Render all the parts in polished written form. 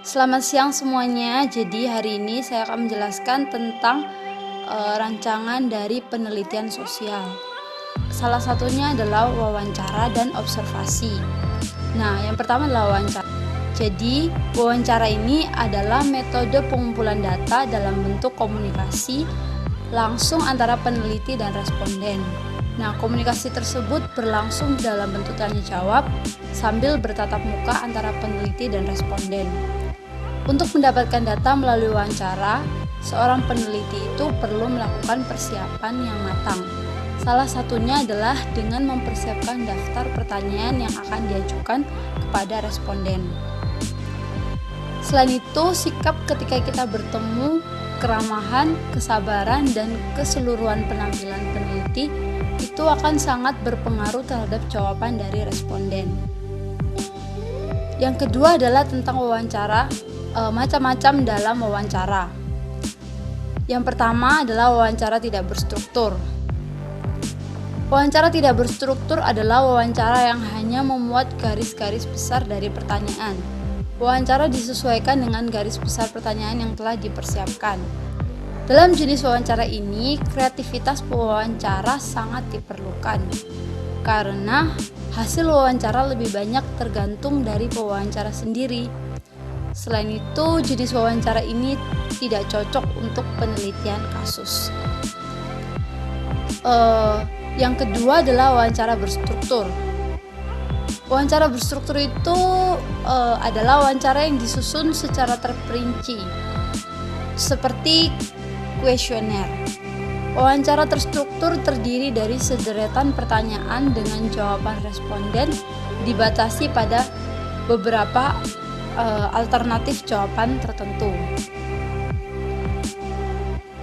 Selamat siang semuanya. Jadi hari ini saya akan menjelaskan tentang rancangan dari penelitian sosial. Salah satunya adalah wawancara dan observasi. Nah, yang pertama adalah wawancara. Jadi, wawancara ini adalah metode pengumpulan data dalam bentuk komunikasi langsung antara peneliti dan responden. Nah, komunikasi tersebut berlangsung dalam bentuk tanya jawab sambil bertatap muka antara peneliti dan responden. Untuk mendapatkan data melalui wawancara, seorang peneliti itu perlu melakukan persiapan yang matang. Salah satunya adalah dengan mempersiapkan daftar pertanyaan yang akan diajukan kepada responden. Selain itu, sikap ketika kita bertemu, keramahan, kesabaran, dan keseluruhan penampilan peneliti itu akan sangat berpengaruh terhadap jawaban dari responden. Yang kedua adalah tentang wawancara. Macam-macam dalam wawancara. Yang pertama adalah wawancara tidak berstruktur. Wawancara tidak berstruktur adalah wawancara yang hanya memuat garis-garis besar dari pertanyaan. Wawancara disesuaikan dengan garis besar pertanyaan yang telah dipersiapkan. Dalam jenis wawancara ini, kreativitas pewawancara sangat diperlukan karena hasil wawancara lebih banyak tergantung dari pewawancara sendiri. Selain itu, jenis wawancara ini tidak cocok untuk penelitian kasus. Yang kedua adalah wawancara berstruktur. Wawancara berstruktur itu adalah wawancara yang disusun secara terperinci, seperti kuesioner. Wawancara terstruktur terdiri dari sederetan pertanyaan dengan jawaban responden dibatasi pada beberapa alternatif jawaban tertentu.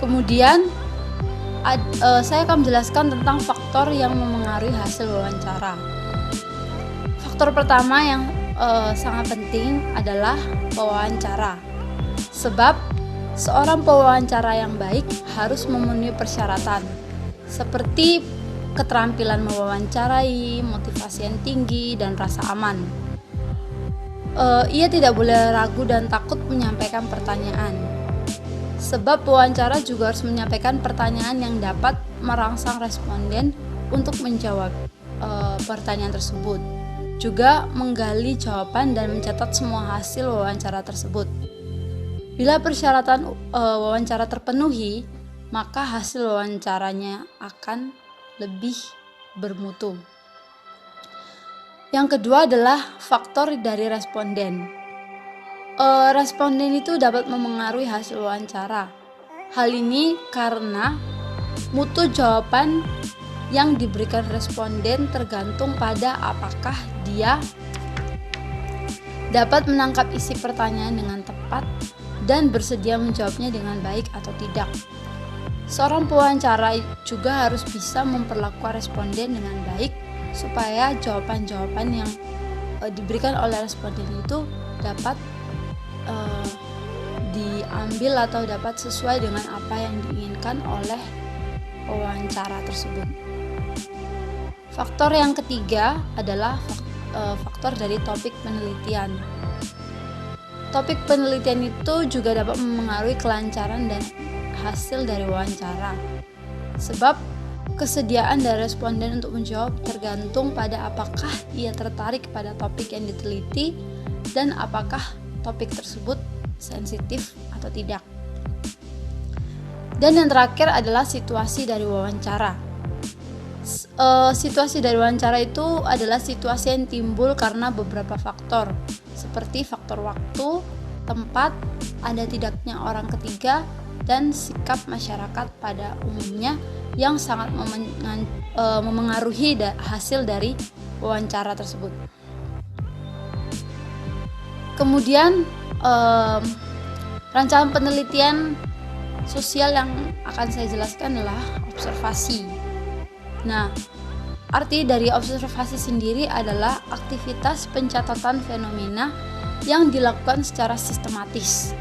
Kemudian saya akan menjelaskan tentang faktor yang memengaruhi hasil wawancara. Faktor pertama yang sangat penting adalah pewawancara. Sebab seorang pewawancara yang baik harus memenuhi persyaratan seperti keterampilan mewawancarai, motivasi yang tinggi, dan rasa aman. Ia tidak boleh ragu dan takut menyampaikan pertanyaan. Sebab pewawancara juga harus menyampaikan pertanyaan yang dapat merangsang responden untuk menjawab pertanyaan tersebut. Juga menggali jawaban dan mencatat semua hasil wawancara tersebut. Bila persyaratan wawancara terpenuhi, maka hasil wawancaranya akan lebih bermutu. Yang kedua adalah faktor dari responden. Responden itu dapat memengaruhi hasil wawancara. Hal ini karena mutu jawaban yang diberikan responden tergantung pada apakah dia dapat menangkap isi pertanyaan dengan tepat dan bersedia menjawabnya dengan baik atau tidak. Seorang pewawancara juga harus bisa memperlakukan responden dengan baik supaya jawaban-jawaban yang diberikan oleh responden itu dapat diambil atau dapat sesuai dengan apa yang diinginkan oleh pewawancara tersebut. Faktor yang ketiga adalah faktor dari topik penelitian. Topik penelitian itu juga dapat memengaruhi kelancaran dan hasil dari wawancara. Sebab kesediaan dari responden untuk menjawab tergantung pada apakah ia tertarik pada topik yang diteliti dan apakah topik tersebut sensitif atau tidak. Dan yang terakhir adalah situasi dari wawancara. Situasi dari wawancara itu adalah situasi yang timbul karena beberapa faktor, seperti faktor waktu, tempat, ada tidaknya orang ketiga, dan sikap masyarakat pada umumnya yang sangat memengaruhi hasil dari wawancara tersebut. Kemudian rancangan penelitian sosial yang akan saya jelaskan adalah observasi. Nah, arti dari observasi sendiri adalah aktivitas pencatatan fenomena yang dilakukan secara sistematis.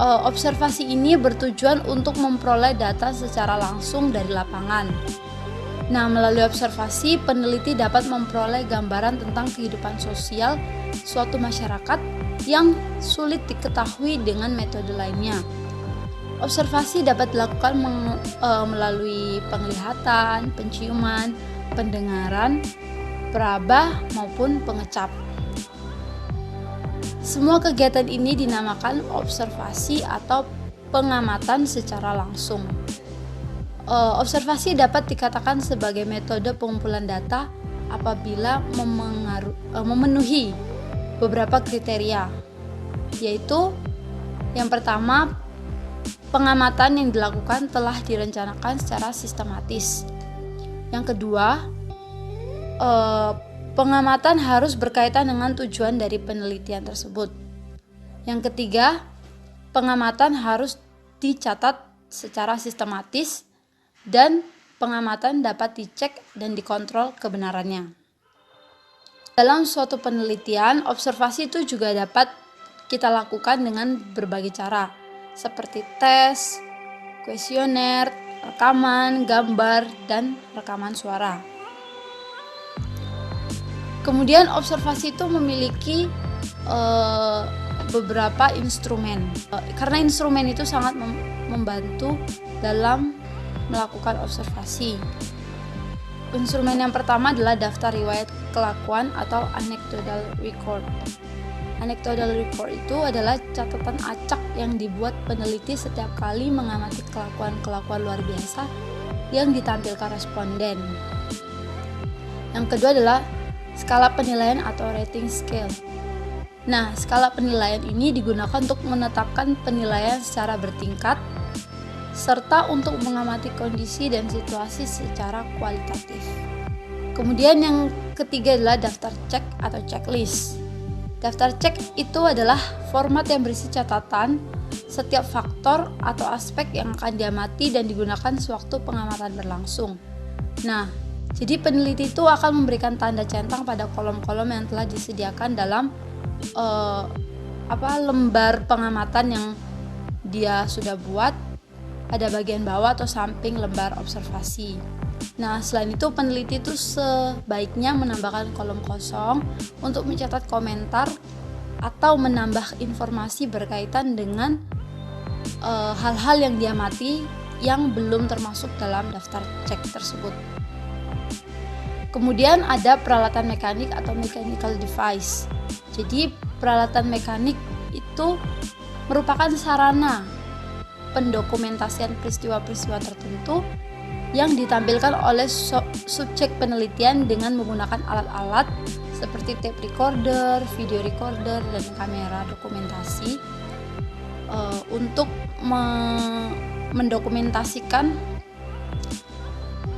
Observasi ini bertujuan untuk memperoleh data secara langsung dari lapangan. Nah, melalui observasi, peneliti dapat memperoleh gambaran tentang kehidupan sosial suatu masyarakat yang sulit diketahui dengan metode lainnya. Observasi dapat dilakukan melalui penglihatan, penciuman, pendengaran, peraba, maupun pengecap. Semua kegiatan ini dinamakan observasi atau pengamatan secara langsung. Observasi dapat dikatakan sebagai metode pengumpulan data apabila memenuhi beberapa kriteria, yaitu yang pertama, pengamatan yang dilakukan telah direncanakan secara sistematis. Yang kedua, pengamatan harus berkaitan dengan tujuan dari penelitian tersebut. Yang ketiga, pengamatan harus dicatat secara sistematis dan pengamatan dapat dicek dan dikontrol kebenarannya. Dalam suatu penelitian, observasi itu juga dapat kita lakukan dengan berbagai cara, seperti tes, kuesioner, rekaman, gambar, dan rekaman suara. Kemudian observasi itu memiliki beberapa instrumen. Karena instrumen itu sangat membantu dalam melakukan observasi. Instrumen yang pertama adalah daftar riwayat kelakuan atau anecdotal record. Anecdotal record itu adalah catatan acak yang dibuat peneliti setiap kali mengamati kelakuan-kelakuan luar biasa yang ditampilkan responden. Yang kedua adalah skala penilaian atau rating scale. Nah, skala penilaian ini digunakan untuk menetapkan penilaian secara bertingkat serta untuk mengamati kondisi dan situasi secara kualitatif. Kemudian yang ketiga adalah daftar cek atau checklist. Daftar cek itu adalah format yang berisi catatan setiap faktor atau aspek yang akan diamati dan digunakan sewaktu pengamatan berlangsung. Nah, jadi peneliti itu akan memberikan tanda centang pada kolom-kolom yang telah disediakan dalam lembar pengamatan yang dia sudah buat pada bagian bawah atau samping lembar observasi. Nah, selain itu peneliti itu sebaiknya menambahkan kolom kosong untuk mencatat komentar atau menambah informasi berkaitan dengan hal-hal yang diamati yang belum termasuk dalam daftar cek tersebut. Kemudian ada peralatan mekanik atau mechanical device. Jadi peralatan mekanik itu merupakan sarana pendokumentasian peristiwa-peristiwa tertentu yang ditampilkan oleh subjek penelitian dengan menggunakan alat-alat seperti tape recorder, video recorder, dan kamera dokumentasi untuk mendokumentasikan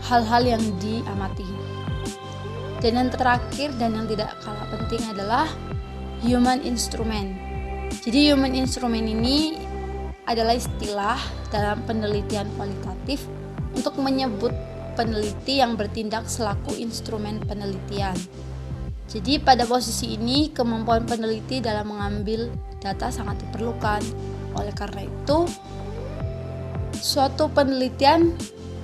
hal-hal yang diamati. Dan yang terakhir dan yang tidak kalah penting adalah human instrument. Jadi human instrument ini adalah istilah dalam penelitian kualitatif untuk menyebut peneliti yang bertindak selaku instrumen penelitian. Jadi pada posisi ini kemampuan peneliti dalam mengambil data sangat diperlukan. Oleh karena itu, suatu penelitian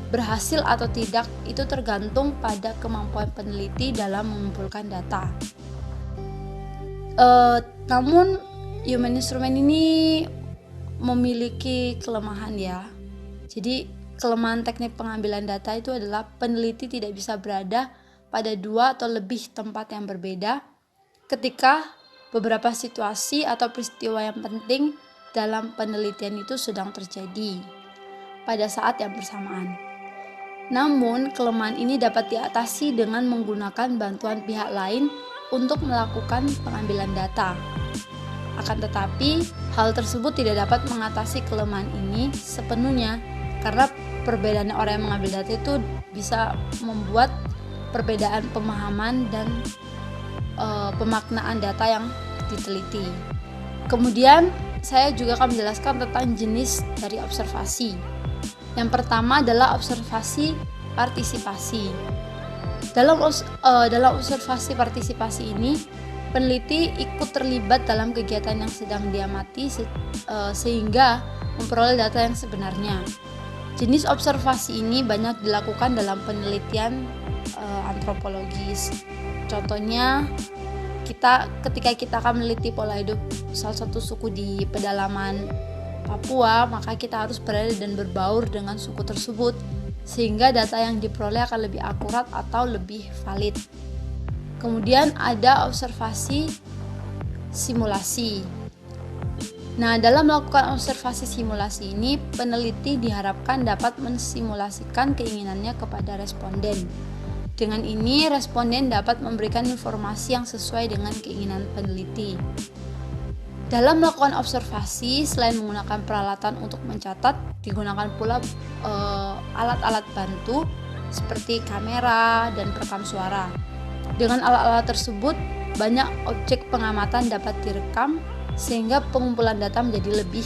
berhasil atau tidak itu tergantung pada kemampuan peneliti dalam mengumpulkan data. Namun human instrument ini memiliki kelemahan ya. Jadi kelemahan teknik pengambilan data itu adalah peneliti tidak bisa berada pada dua atau lebih tempat yang berbeda ketika beberapa situasi atau peristiwa yang penting dalam penelitian itu sedang terjadi pada saat yang bersamaan. Namun, kelemahan ini dapat diatasi dengan menggunakan bantuan pihak lain untuk melakukan pengambilan data. Akan tetapi, hal tersebut tidak dapat mengatasi kelemahan ini sepenuhnya karena perbedaan orang yang mengambil data itu bisa membuat perbedaan pemahaman dan pemaknaan data yang diteliti. Kemudian saya juga akan menjelaskan tentang jenis dari observasi. Yang pertama adalah observasi partisipasi. Dalam observasi partisipasi ini, peneliti ikut terlibat dalam kegiatan yang sedang diamati sehingga memperoleh data yang sebenarnya. Jenis observasi ini banyak dilakukan dalam penelitian antropologis. Contohnya Ketika kita akan meneliti pola hidup salah satu suku di pedalaman Papua, maka kita harus berada dan berbaur dengan suku tersebut, sehingga data yang diperoleh akan lebih akurat atau lebih valid. Kemudian ada observasi simulasi. Nah, dalam melakukan observasi simulasi ini, peneliti diharapkan dapat mensimulasikan keinginannya kepada responden. Dengan ini, responden dapat memberikan informasi yang sesuai dengan keinginan peneliti. Dalam melakukan observasi, selain menggunakan peralatan untuk mencatat, digunakan pula alat-alat bantu seperti kamera dan perekam suara. Dengan alat-alat tersebut, banyak objek pengamatan dapat direkam sehingga pengumpulan data menjadi lebih